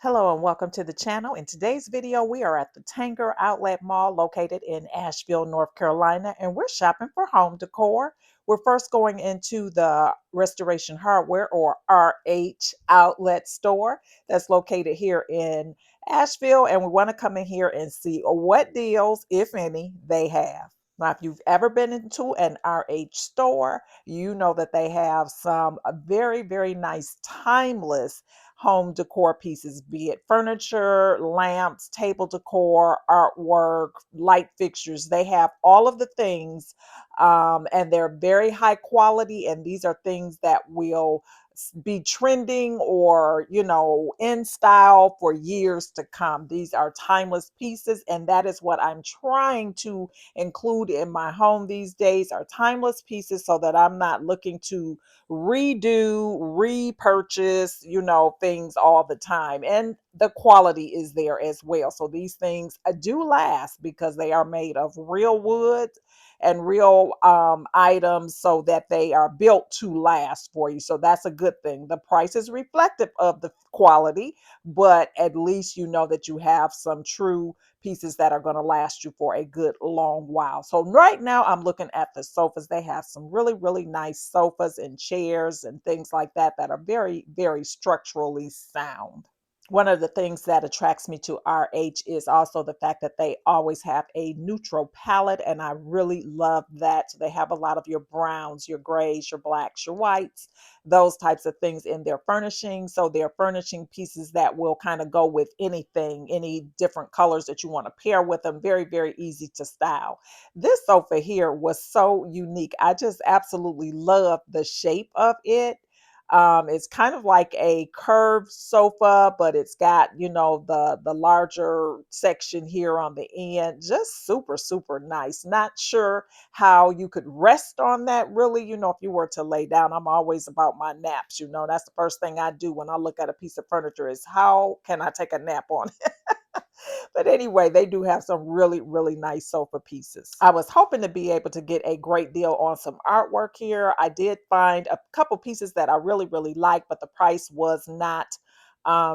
Hello and welcome to the channel. In today's video, we are at the Tanger Outlet Mall located in Asheville, North Carolina, and we're shopping for home decor. We're first going into the Restoration Hardware or RH Outlet store that's located here in Asheville, and we want to come in here and see what deals, if any, they have. Now, if you've ever been into an RH store, you know that they have some very, very nice, timeless home decor pieces, be it furniture, lamps, table decor, artwork, light fixtures. They have all of the things, and they're very high quality. And these are things that will be trending or in style for years to come. These are timeless pieces, and that is what I'm trying to include in my home these days, are timeless pieces, so that I'm not looking to redo, repurchase, things all the time. And the quality is there as well. So these things do last because they are made of real wood and real items, so that they are built to last for you. So that's a good thing. The price is reflective of the quality, but at least you know that you have some true pieces that are going to last you for a good long while. So right now I'm looking at the sofas. They have some really, really nice sofas and chairs and things like that that are very, very structurally sound. One of the things that attracts me to RH is also the fact that they always have a neutral palette, and I really love that. So they have a lot of your browns, your grays, your blacks, your whites, those types of things in their furnishing. So they're furnishing pieces that will kind of go with anything, any different colors that you want to pair with them. Very, very easy to style. This sofa here was so unique. I just absolutely love the shape of it. It's kind of like a curved sofa, but it's got, the larger section here on the end. Just super, super nice. Not sure how you could rest on that really, if you were to lay down. I'm always about my naps, that's the first thing I do when I look at a piece of furniture, is how can I take a nap on it? But anyway, they do have some really, really nice sofa pieces. I was hoping to be able to get a great deal on some artwork here. I did find a couple pieces that I really, really like, but the price was not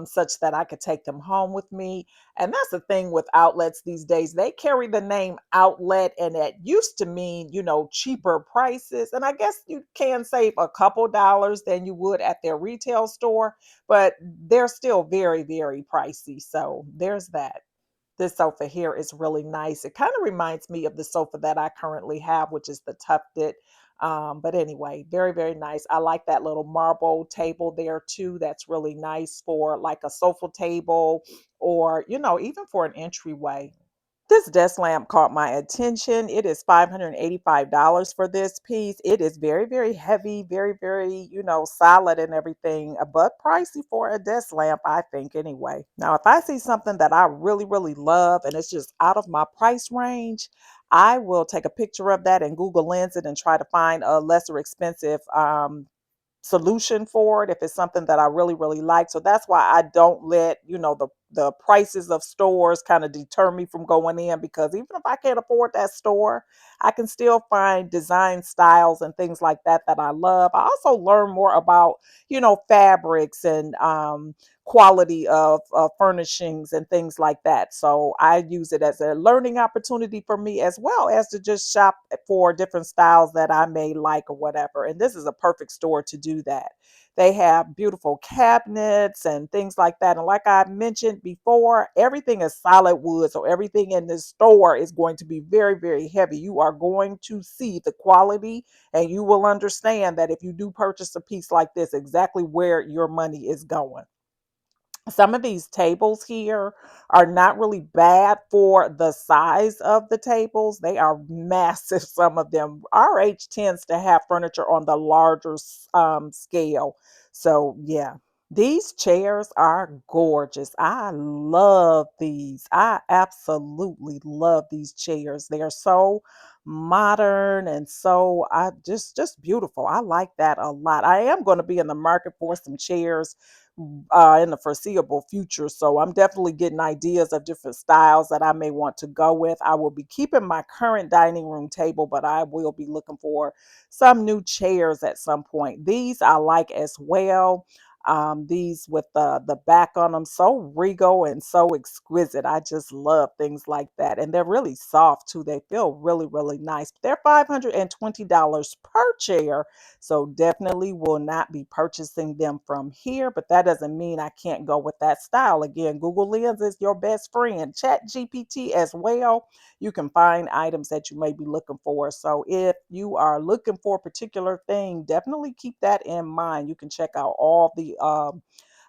such that I could take them home with me. And that's the thing with outlets these days. They carry the name outlet, and it used to mean, cheaper prices. And I guess you can save a couple dollars than you would at their retail store, but they're still very, very pricey. So there's that. This sofa here is really nice. It kind of reminds me of the sofa that I currently have, which is the tufted. But anyway, very, very nice. I like that little marble table there too. That's really nice for like a sofa table, or, even for an entryway. This desk lamp caught my attention. It is $585 for this piece. It is very, very heavy, very, very, solid and everything, but pricey for a desk lamp, I think, anyway. Now, if I see something that I really, really love and it's just out of my price range, I will take a picture of that and Google Lens it and try to find a lesser expensive solution for it if it's something that I really, really like. So that's why I don't let, the prices of stores kind of deter me from going in, because even if I can't afford that store, I can still find design styles and things like that that I love. I also learn more about, fabrics and quality of furnishings and things like that. So I use it as a learning opportunity for me, as well as to just shop for different styles that I may like or whatever. And this is a perfect store to do that. They have beautiful cabinets and things like that. And like I mentioned before, everything is solid wood. So everything in this store is going to be very, very heavy. You are going to see the quality, and you will understand that if you do purchase a piece like this, exactly where your money is going. Some of these tables here are not really bad for the size of the tables. They are massive, some of them. RH tends to have furniture on the larger scale. So, yeah. These chairs are gorgeous. I love these. I absolutely love these chairs. They are so modern and so I just beautiful. I like that a lot. I am going to be in the market for some chairs in the foreseeable future. So I'm definitely getting ideas of different styles that I may want to go with. I will be keeping my current dining room table, but I will be looking for some new chairs at some point. These I like as well. These with the back on them, so regal and so exquisite. I just love things like that. And they're really soft too. They feel really, really nice. They're $520 per chair. So definitely will not be purchasing them from here. But that doesn't mean I can't go with that style. Again, Google Lens is your best friend. Chat GPT as well. You can find items that you may be looking for. So if you are looking for a particular thing, definitely keep that in mind. You can check out all the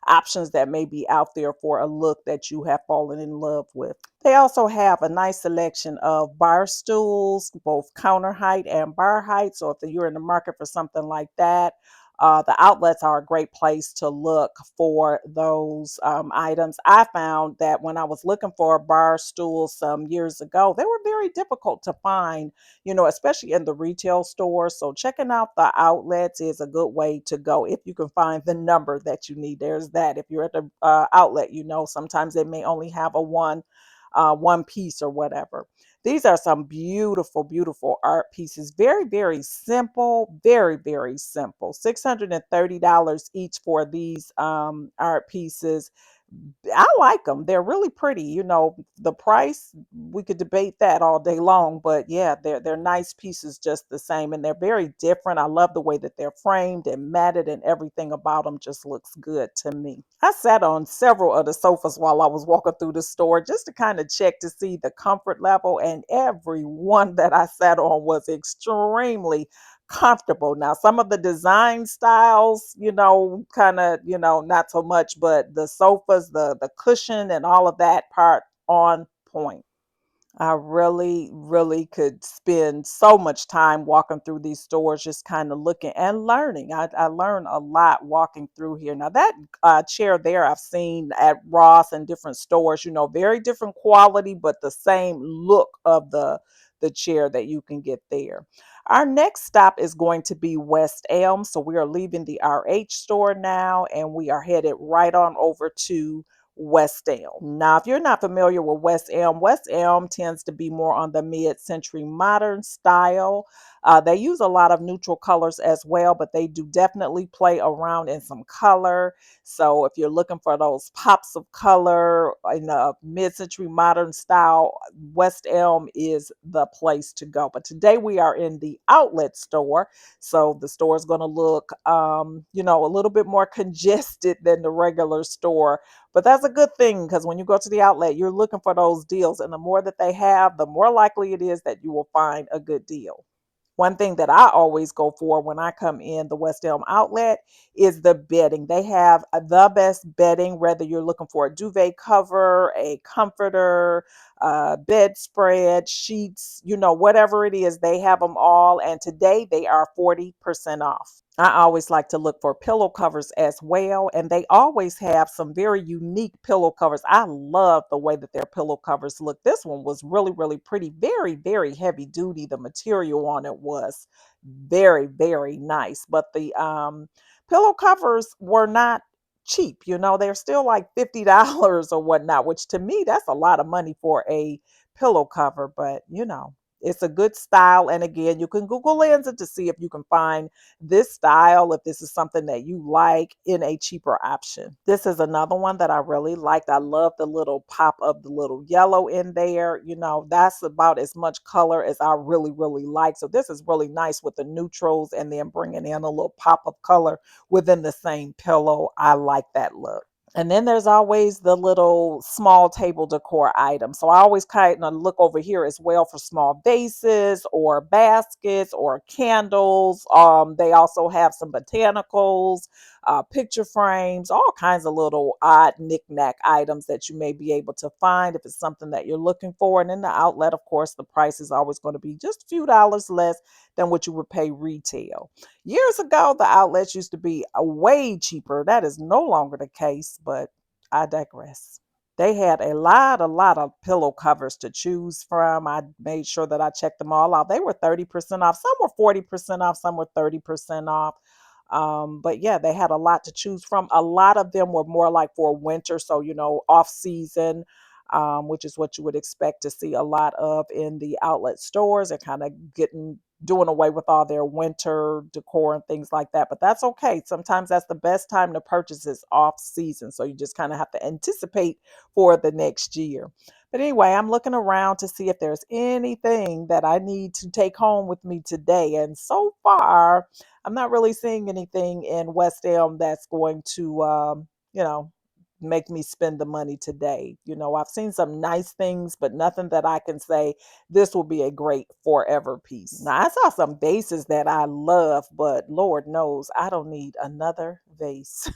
options that may be out there for a look that you have fallen in love with. They also have a nice selection of bar stools, both counter height and bar height. So if you're in the market for something like that, the outlets are a great place to look for those items. I found that when I was looking for a bar stool some years ago, they were very difficult to find, especially in the retail stores. So checking out the outlets is a good way to go if you can find the number that you need. There's that. If you're at the outlet, sometimes they may only have a one piece or whatever. These are some beautiful, beautiful art pieces. Very, very simple. Very, very simple. $630 each for these art pieces. I like them. They're really pretty. The price, we could debate that all day long, but yeah, they're nice pieces just the same, and they're very different. I love the way that they're framed and matted, and everything about them just looks good to me. I sat on several of the sofas while I was walking through the store just to kind of check to see the comfort level, and every one that I sat on was extremely comfortable. Now, some of the design styles, kind of, not so much, but the sofas, the cushion and all of that part on point. I really, really could spend so much time walking through these stores, just kind of looking and learning. I learn a lot walking through here. Now, that chair there I've seen at Ross and different stores, very different quality, but the same look of the chair that you can get there. Our next stop is going to be West Elm. So we are leaving the RH store now, and we are headed right on over to West Elm. Now, if you're not familiar with West Elm tends to be more on the mid-century modern style. They use a lot of neutral colors as well, but they do definitely play around in some color. So if you're looking for those pops of color in a mid-century modern style, West Elm is the place to go. But today we are in the outlet store. So the store is going to look, a little bit more congested than the regular store, but that's a good thing because when you go to the outlet, you're looking for those deals. And the more that they have, the more likely it is that you will find a good deal. One thing that I always go for when I come in the West Elm outlet is the bedding. They have the best bedding, whether you're looking for a duvet cover, a comforter, bedspread, sheets, whatever it is, they have them all. And today they are 40% off. I always like to look for pillow covers as well, and they always have some very unique pillow covers. I love the way that their pillow covers look. This one was really, really pretty, very, very heavy duty. The material on it was very, very nice, but the pillow covers were not cheap. They're still like $50 or whatnot, which to me, that's a lot of money for a pillow cover, but it's a good style. And again, you can Google Lens it to see if you can find this style, if this is something that you like in a cheaper option. This is another one that I really liked. I love the little pop of the little yellow in there. That's about as much color as I really, really like. So this is really nice with the neutrals and then bringing in a little pop of color within the same pillow. I like that look. And then there's always the little small table decor items. So I always kind of look over here as well for small vases or baskets or candles. They also have some botanicals, picture frames, all kinds of little odd knickknack items that you may be able to find if it's something that you're looking for. And in the outlet, of course, the price is always going to be just a few dollars less than what you would pay retail. Years ago, the outlets used to be way cheaper. That is no longer the case, but I digress. They had a lot of pillow covers to choose from. I made sure that I checked them all out. They were 30% off. Some were 40% off. Some were 30% off. But yeah, they had a lot to choose from. A lot of them were more like for winter. So, off season, which is what you would expect to see a lot of in the outlet stores. They're kind of getting doing away with all their winter decor and things like that. But that's okay. Sometimes that's the best time to purchase is off season. So you just kind of have to anticipate for the next year. But anyway, I'm looking around to see if there's anything that I need to take home with me today. And so far, I'm not really seeing anything in West Elm that's going to, you know, make me spend the money today. I've seen some nice things, but nothing that I can say this will be a great forever piece. Now, I saw some vases that I love, but Lord knows I don't need another vase.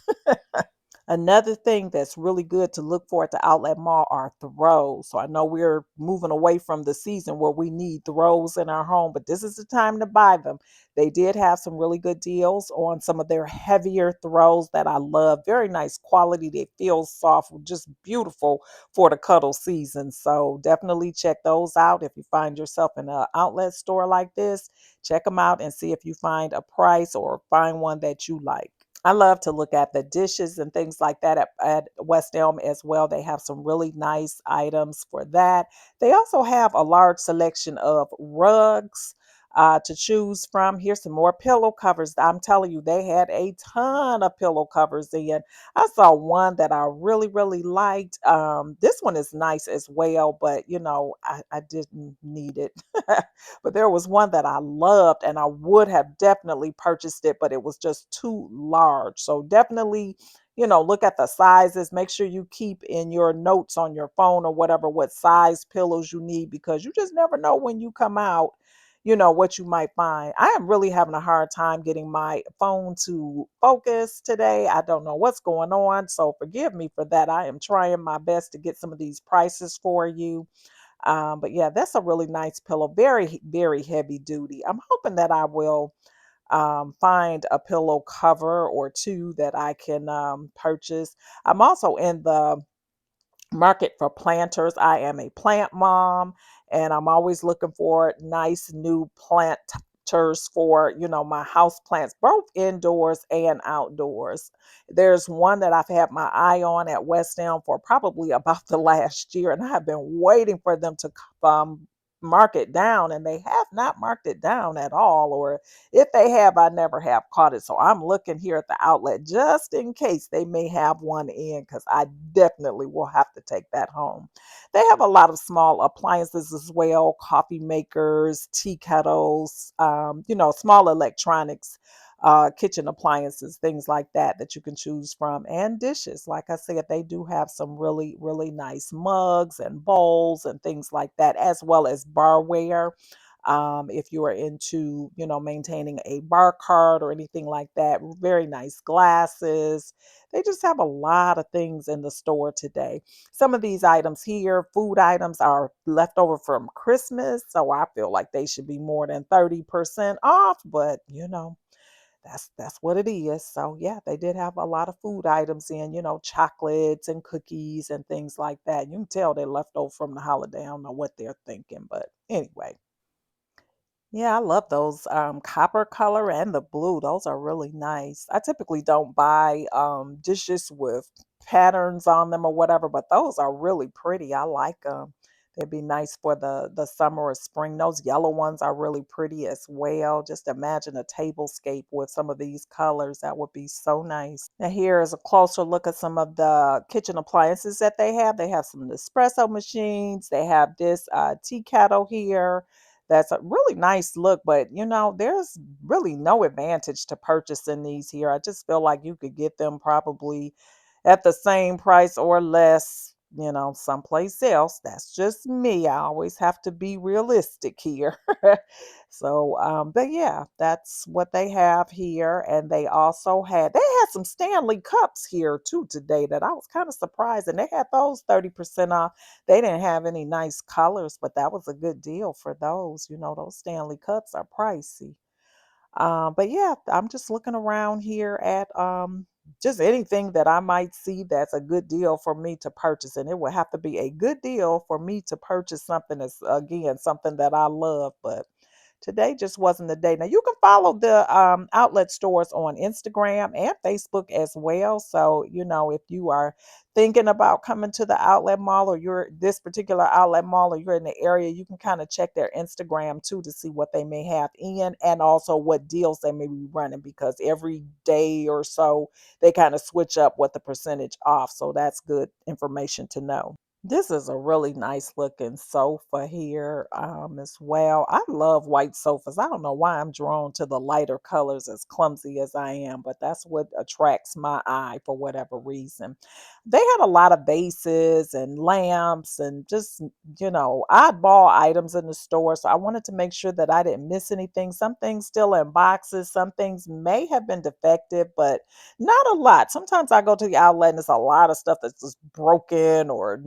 Another thing that's really good to look for at the outlet mall are throws. So I know we're moving away from the season where we need throws in our home, but this is the time to buy them. They did have some really good deals on some of their heavier throws that I love. Very nice quality. They feel soft, just beautiful for the cuddle season. So definitely check those out. If you find yourself in an outlet store like this, check them out and see if you find a price or find one that you like. I love to look at the dishes and things like that at West Elm as well. They have some really nice items for that. They also have a large selection of rugs to choose from. Here's some more pillow covers. I'm telling you, they had a ton of pillow covers in. I saw one that I really, really liked. This one is nice as well, but I didn't need it. But there was one that I loved and I would have definitely purchased it, but it was just too large. So definitely, look at the sizes. Make sure you keep in your notes on your phone or whatever what size pillows you need because you just never know when you come out, what you might find. I am really having a hard time getting my phone to focus today. I don't know what's going on. So forgive me for that. I am trying my best to get some of these prices for you. But yeah, that's a really nice pillow. Very, very heavy duty. I'm hoping that I will find a pillow cover or two that I can purchase. I'm also in the market for planters. I am a plant mom and I'm always looking for nice new planters for, my house plants, both indoors and outdoors. There's one that I've had my eye on at West Elm for probably about the last year, and I have been waiting for them to mark it down, and they have not marked it down at all, or if they have, I never have caught it. So I'm looking here at the outlet just in case they may have one in because I definitely will have to take that home. They have a lot of small appliances as well, coffee makers, tea kettles, small electronics, kitchen appliances, things like that that you can choose from, and dishes. Like I said, they do have some really, really nice mugs and bowls and things like that, as well as barware. If you are into, maintaining a bar cart or anything like that, very nice glasses. They just have a lot of things in the store today. Some of these items here, food items, are left over from Christmas, so I feel like they should be more than 30% off, but that's what it is. So yeah, they did have a lot of food items in, chocolates and cookies and things like that. You can tell they're left over from the holiday. I don't know what they're thinking, but anyway. Yeah, I love those copper color and the blue. Those are really nice. I typically don't buy dishes with patterns on them or whatever, but those are really pretty. I like them. They'd be nice for the summer or spring. Those yellow ones are really pretty as well. Just imagine a tablescape with some of these colors. That would be so nice. Now here is a closer look at some of the kitchen appliances that they have. They have some espresso machines. They have this tea kettle here. That's a really nice look, but there's really no advantage to purchasing these here. I just feel like you could get them probably at the same price or less, someplace else. That's just me. I always have to be realistic here. So, but yeah, that's what they have here. And they had some Stanley cups here too today that I was kind of surprised. And they had those 30% off. They didn't have any nice colors, but that was a good deal for those. Those Stanley cups are pricey. But yeah, I'm just looking around here at just anything that I might see that's a good deal for me to purchase. And it would have to be a good deal for me to purchase something that's, again, something that I love. But Today just wasn't the day. Now you can follow the outlet stores on Instagram and Facebook as well. So, if you are thinking about coming to the outlet mall, or you're this particular outlet mall, or you're in the area, you can kind of check their Instagram too to see what they may have in, and also what deals they may be running, because every day or so they kind of switch up what the percentage off. So that's good information to know. This is a really nice looking sofa here, as well. I love white sofas. I don't know why I'm drawn to the lighter colors, as clumsy as I am, but that's what attracts my eye for whatever reason. They had a lot of vases and lamps and just, oddball items in the store. So I wanted to make sure that I didn't miss anything. Some things still in boxes, some things may have been defective, but not a lot. Sometimes I go to the outlet and there's a lot of stuff that's just broken or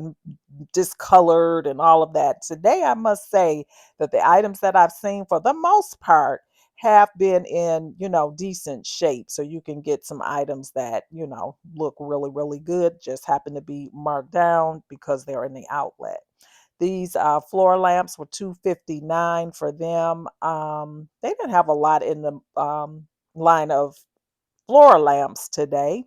discolored and all of that. Today, I must say that the items that I've seen, for the most part, have been in, decent shape. So you can get some items that, look really, really good, just happen to be marked down because they're in the outlet. These floor lamps were 259 for them. They didn't have a lot in the line of floor lamps today.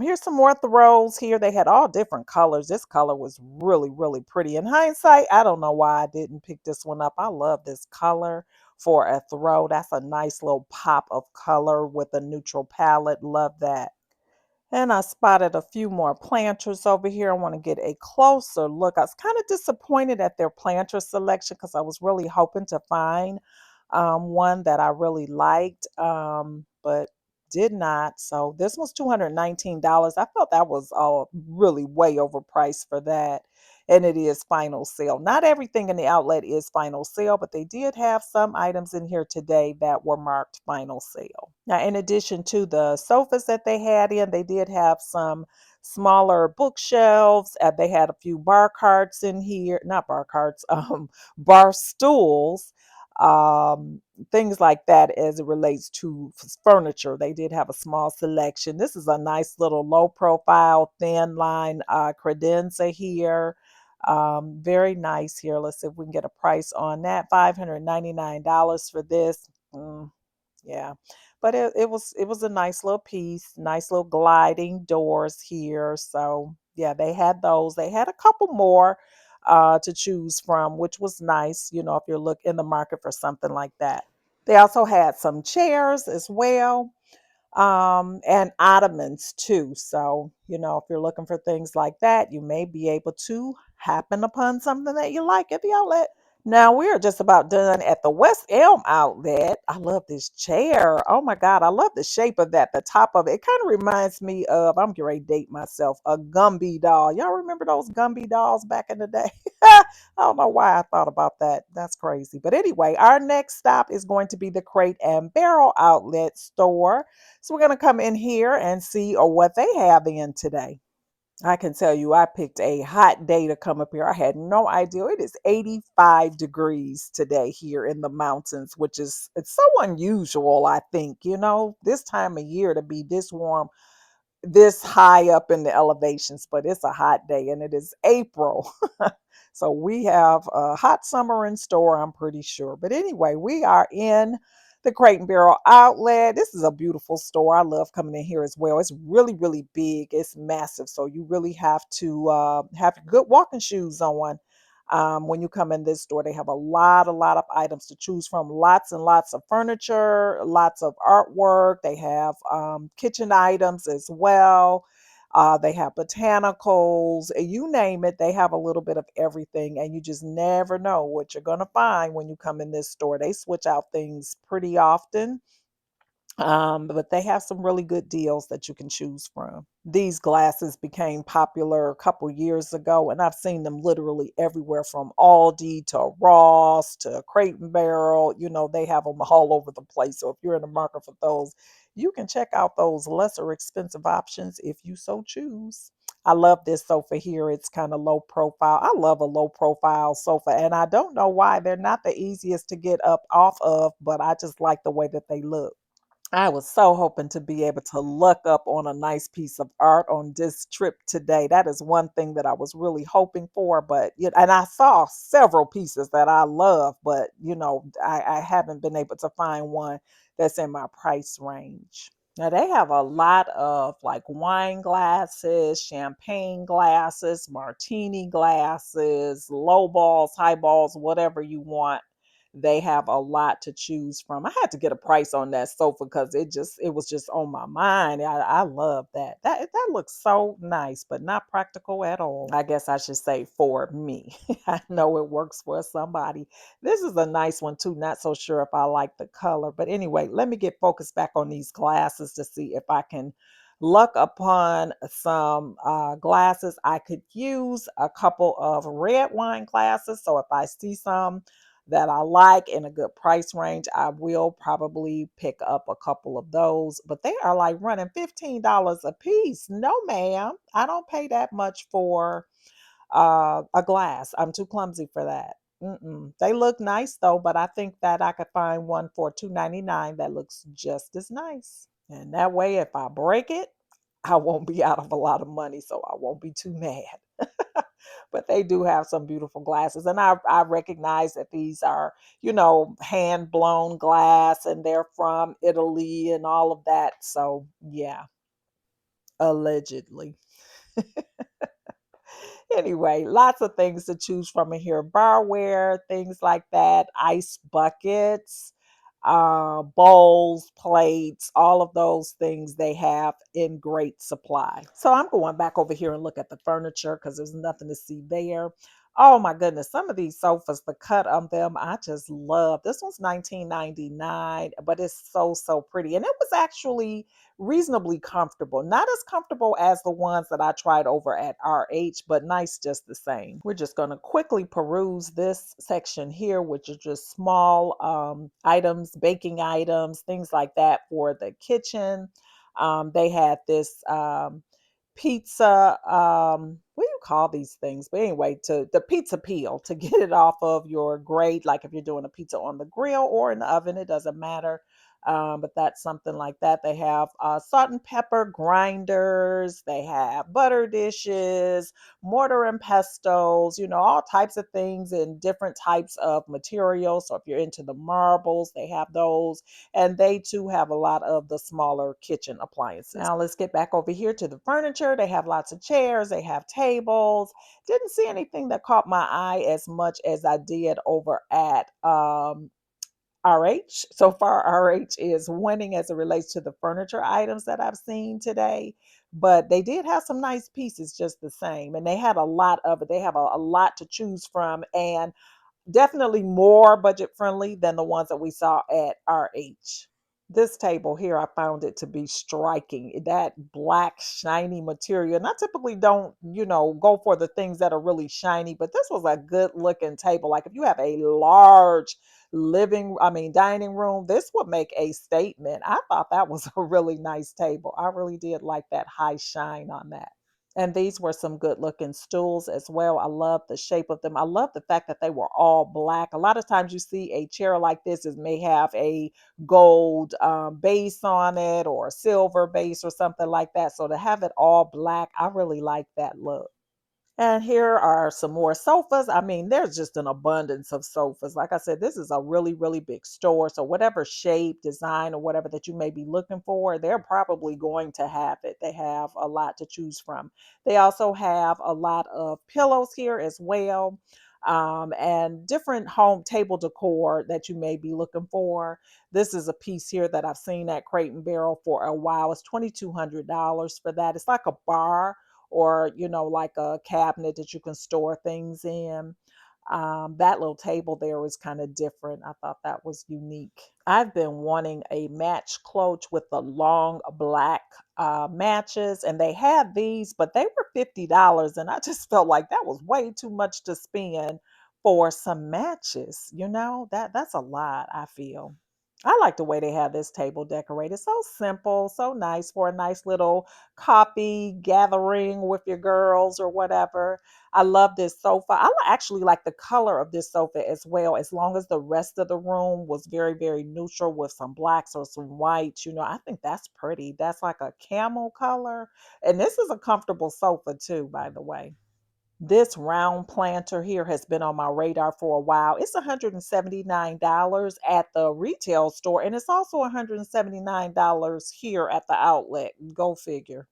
Here's some more throws here. They had all different colors. This color was really, really pretty. In hindsight, I don't know why I didn't pick this one up. I love this color for a throw. That's a nice little pop of color with a neutral palette. Love that. And I spotted a few more planters over here. I want to get a closer look. I was kind of disappointed at their planter selection because I was really hoping to find one that I really liked, but did not. So this was $219. I felt that was really way overpriced for that. And it is final sale. Not everything in the outlet is final sale, but they did have some items in here today that were marked final sale. Now, in addition to the sofas that they had in, they did have some smaller bookshelves. They had a few bar carts in here, not bar carts, bar stools, um, things like that as it relates to furniture. They did have a small selection. This is a nice little low profile, thin line credenza here. Very nice here. Let's see if we can get a price on that. $599 for this. Yeah, but it was a nice little piece, nice little gliding doors here. So yeah, they had those. They had a couple more to choose from, which was nice, if you're in the market for something like that. They also had some chairs as well, and ottomans too. So, if you're looking for things like that, you may be able to happen upon something that you like at the outlet. Now we are just about done at the West Elm Outlet. I love this chair. Oh my God, I love the shape of that. The top of it, it kind of reminds me of, I'm getting ready to date myself, a Gumby doll. Y'all remember those Gumby dolls back in the day? I don't know why I thought about that. That's crazy. But anyway, our next stop is going to be the Crate and Barrel Outlet store. So we're going to come in here and see what they have in today. I can tell you, I picked a hot day to come up here. I had no idea. It is 85 degrees today here in the mountains, which is, it's so unusual, I think, this time of year to be this warm, this high up in the elevations, but it's a hot day and it is April. So we have a hot summer in store, I'm pretty sure. But anyway, we are in the Crate and Barrel Outlet. This is a beautiful store. I love coming in here as well. It's really, really big. It's massive. So you really have to have good walking shoes on. When you come in this store, they have a lot of items to choose from. Lots and lots of furniture, lots of artwork. They have kitchen items as well. They have botanicals, you name it. They have a little bit of everything, and you just never know what you're going to find when you come in this store. They switch out things pretty often, but they have some really good deals that you can choose from. These glasses became popular a couple years ago, and I've seen them literally everywhere from Aldi to Ross to Crate and Barrel. They have them all over the place. So if you're in the market for those, you can check out those lesser expensive options if you so choose. I love this sofa here. It's kind of low profile. I love a low profile sofa, and I don't know why they're not the easiest to get up off of, but I just like the way that they look. I was so hoping to be able to look up on a nice piece of art on this trip today. That is one thing that I was really hoping for, but and I saw several pieces that I love, but I haven't been able to find one that's in my price range. Now they have a lot of like wine glasses, champagne glasses, martini glasses, low balls, high balls, whatever you want. They have a lot to choose from. I had to get a price on that sofa because it was just on my mind. I love that. That looks so nice, but not practical at all. I guess I should say for me. I know it works for somebody. This is a nice one too. Not so sure if I like the color, but anyway, let me get focused back on these glasses to see if I can luck upon some glasses. I could use a couple of red wine glasses. So if I see some that I like in a good price range, I will probably pick up a couple of those. But they are like running $15 a piece. No, ma'am. I don't pay that much for a glass. I'm too clumsy for that. Mm-mm. They look nice though, but I think that I could find one for $2.99 that looks just as nice. And that way, if I break it, I won't be out of a lot of money, so I won't be too mad. But they do have some beautiful glasses, and I recognize that these are, hand blown glass, and they're from Italy and all of that. So yeah, allegedly. Anyway, lots of things to choose from in here. Barware, things like that, ice buckets, bowls, plates, all of those things they have in great supply. So I'm going back over here and look at the furniture because there's nothing to see there. Oh my goodness, some of these sofas, the cut on them, I just love. This one's 1999, but it's so pretty. And it was actually reasonably comfortable. Not as comfortable as the ones that I tried over at RH, but nice just the same. We're just going to quickly peruse this section here, which is just small items, baking items, things like that for the kitchen. They had this pizza, what do you call these things? But anyway, to the pizza peel to get it off of your grate, like if you're doing a pizza on the grill or in the oven, it doesn't matter. But that's something like that. They have salt and pepper grinders, they have butter dishes, mortar and pestles, all types of things in different types of materials. So if you're into the marbles, they have those. And they too have a lot of the smaller kitchen appliances. Now let's get back over here to the furniture. They have lots of chairs, they have tables. Didn't see anything that caught my eye as much as I did over at RH. So far, RH is winning as it relates to the furniture items that I've seen today. But they did have some nice pieces just the same. And they had a lot of it. They have a lot to choose from. And definitely more budget friendly than the ones that we saw at RH. This table here, I found it to be striking. That black, shiny material. And I typically don't, go for the things that are really shiny, but this was a good looking table. Like if you have a large dining room, this would make a statement. I thought that was a really nice table. I really did like that high shine on that. And these were some good looking stools as well. I love the shape of them. I love the fact that they were all black. A lot of times you see a chair like this, it may have a gold base on it or a silver base or something like that. So to have it all black, I really like that look. And here are some more sofas. I mean, there's just an abundance of sofas. Like I said, this is a really big store. So, whatever shape, design, or whatever that you may be looking for, they're probably going to have it. They have a lot to choose from. They also have a lot of pillows here as well. And different home table decor that you may be looking for. This is a piece here that I've seen at Crate and Barrel for a while. It's $2,200 for that. It's like a bar or like a cabinet that you can store things in. That little table there was kind of different. I thought that was unique. I've been wanting a match cloche with the long black matches, and they had these, but they were $50, and I just felt like that was way too much to spend for some matches. That's a lot, I feel. I like the way they have this table decorated. So simple, so nice for a nice little coffee gathering with your girls or whatever. I love this sofa. Actually like the color of this sofa as well, as long as the rest of the room was very, very neutral with some blacks or some whites. I think that's pretty. That's like a camel color. And this is a comfortable sofa too, by the way. This round planter here has been on my radar for a while. It's $179 at the retail store, and it's also $179 here at the outlet. Go figure.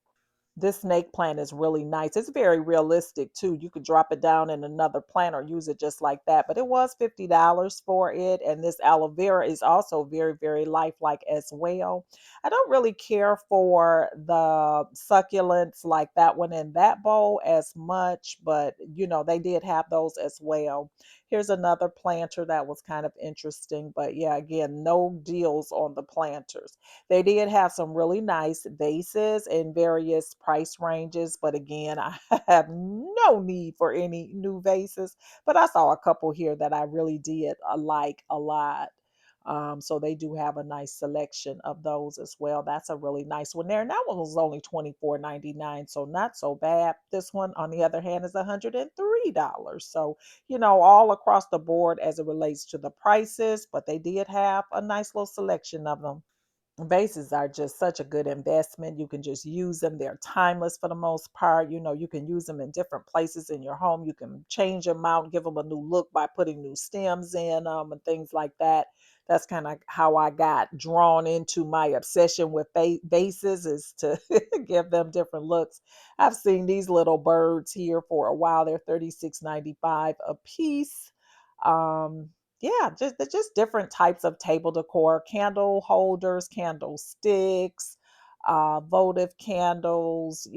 This snake plant is really nice. It's very realistic too. You could drop it down in another plant or use it just like that. But it was $50 for it. And this aloe vera is also very, very lifelike as well. I don't really care for the succulents like that one in that bowl as much, but they did have those as well. Here's another planter that was kind of interesting. But yeah, again, no deals on the planters. They did have some really nice vases in various price ranges, but again, I have no need for any new vases. But I saw a couple here that I really did like a lot. So they do have a nice selection of those as well. That's a really nice one there. And that one was only $24.99, so not so bad. This one, on the other hand, is $103. So, all across the board as it relates to the prices, but they did have a nice little selection of them. Vases are just such a good investment. You can just use them. They're timeless for the most part. You can use them in different places in your home. You can change them out, give them a new look by putting new stems in them and things like that. That's kind of how I got drawn into my obsession with vases, is to give them different looks. I've seen these little birds here for a while. They're 36.95 a piece. Um, yeah, just different types of table decor, candle holders, candlesticks, votive candles,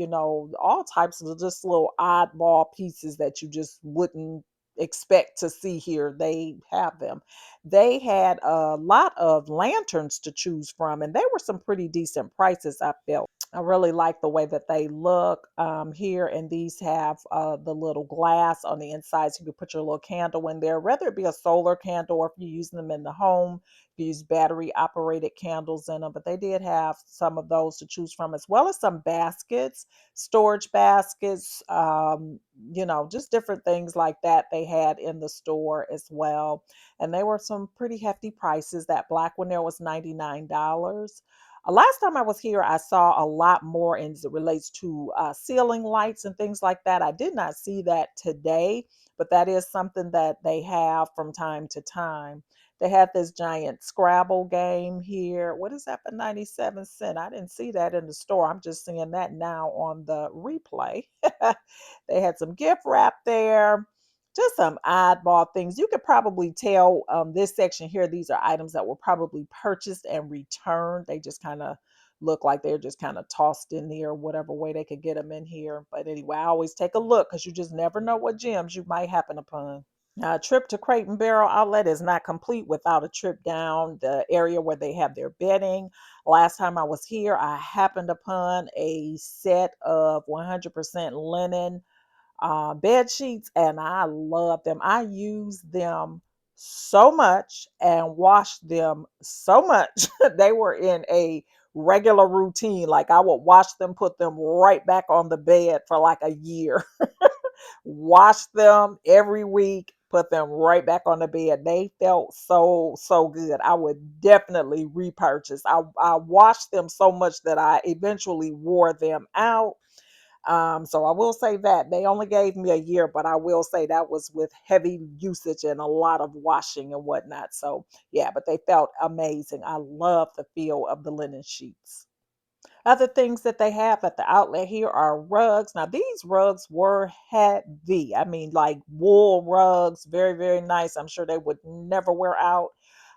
all types of just little oddball pieces that you just wouldn't expect to see here. They have them. They had a lot of lanterns to choose from, and they were some pretty decent prices, I felt. I really like the way that they look here, and these have the little glass on the inside, so you can put your little candle in there, whether it be a solar candle or if you're using them in the home. You use battery operated candles in them, but they did have some of those to choose from, as well as some baskets, storage baskets, just different things like that they had in the store as well. And they were some pretty hefty prices. That black one there was $99. Last time I was here, I saw a lot more as it relates to ceiling lights and things like that. I did not see that today, but that is something that they have from time to time. They had this giant Scrabble game here. What is that for 97 cents? I didn't see that in the store. I'm just seeing that now on the replay. They had some gift wrap there, just some oddball things. You could probably tell this section here, these are items that were probably purchased and returned. They just kind of look like they're just kind of tossed in there, whatever way they could get them in here. But anyway, I always take a look because you just never know what gems you might happen upon. Now, a trip to Crate and Barrel Outlet is not complete without a trip down the area where they have their bedding. Last time I was here, I happened upon a set of 100% linen bed sheets, and I love them. I use them so much and wash them so much. They were in a regular routine. Like I would wash them, put them right back on the bed for like a year. Wash them every week, put them right back on the bed. They felt so, so good. I would definitely repurchase. I washed them so much that I eventually wore them out. So I will say that they only gave me a year, but I will say that was with heavy usage and a lot of washing and whatnot. So yeah, but they felt amazing. I love the feel of the linen sheets. Other things that they have at the outlet here are rugs. Now, these rugs were heavy. I mean, like wool rugs, very, very nice. I'm sure they would never wear out.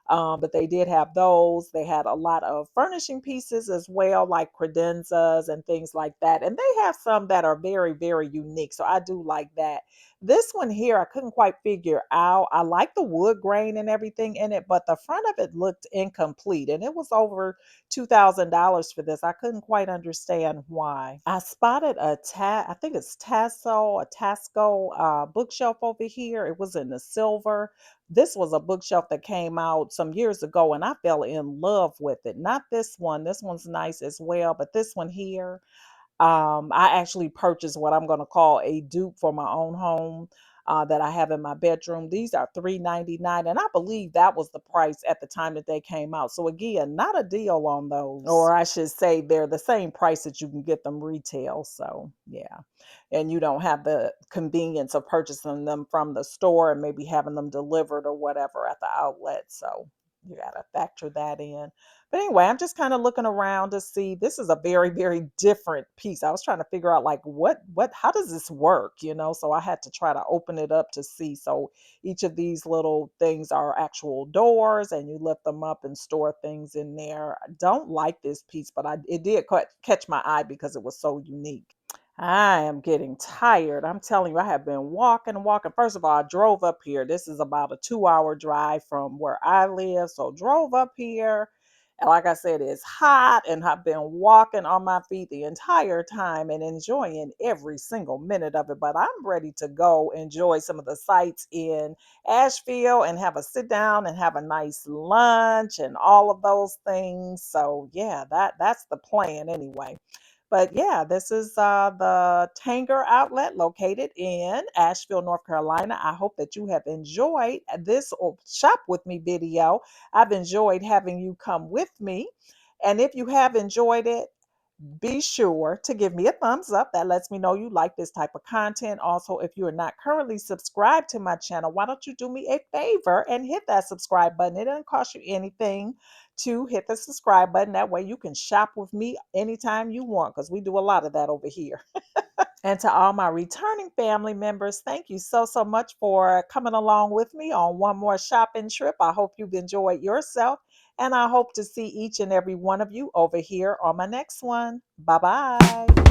But they did have those. They had a lot of furnishing pieces as well, like credenzas and things like that. And they have some that are very, very unique. So I do like that. This one here, I couldn't quite figure out. I like the wood grain and everything in it, but the front of it looked incomplete. And it was over $2,000 for this. I couldn't quite understand why. I spotted I think it's a Tasco bookshelf over here. It was in the silver. This was a bookshelf that came out some years ago and I fell in love with it. Not this one. This one's nice as well, but this one here, I actually purchased what I'm going to call a dupe for my own home that I have in my bedroom. These are $3.99, and I believe that was the price at the time that they came out. So again, not a deal on those, or I should say, they're the same price that you can get them retail. So yeah, and you don't have the convenience of purchasing them from the store and maybe having them delivered or whatever at the outlet. So you got to factor that in. But anyway, I'm just kind of looking around to see. This is a very, very different piece. I was trying to figure out like how does this work, you know? So I had to try to open it up to see. So each of these little things are actual doors and you lift them up and store things in there. I don't like this piece, but it did catch my eye because it was so unique. I am getting tired. I'm telling you, I have been walking and walking. First of all, I drove up here. This is about a 2 hour drive from where I live. So drove up here. And like I said, it's hot and I've been walking on my feet the entire time and enjoying every single minute of it. But I'm ready to go enjoy some of the sights in Asheville and have a sit down and have a nice lunch and all of those things. So yeah, that's the plan anyway. But yeah, this is the Tanger Outlet located in Asheville, North Carolina. I hope that you have enjoyed this shop with me video. I've enjoyed having you come with me. And if you have enjoyed it, be sure to give me a thumbs up. That lets me know you like this type of content. Also, if you are not currently subscribed to my channel, why don't you do me a favor and hit that subscribe button? It doesn't cost you anything to hit the subscribe button. That way you can shop with me anytime you want because we do a lot of that over here. And to all my returning family members, thank you so, so much for coming along with me on one more shopping trip. I hope you've enjoyed yourself, and I hope to see each and every one of you over here on my next one. Bye bye.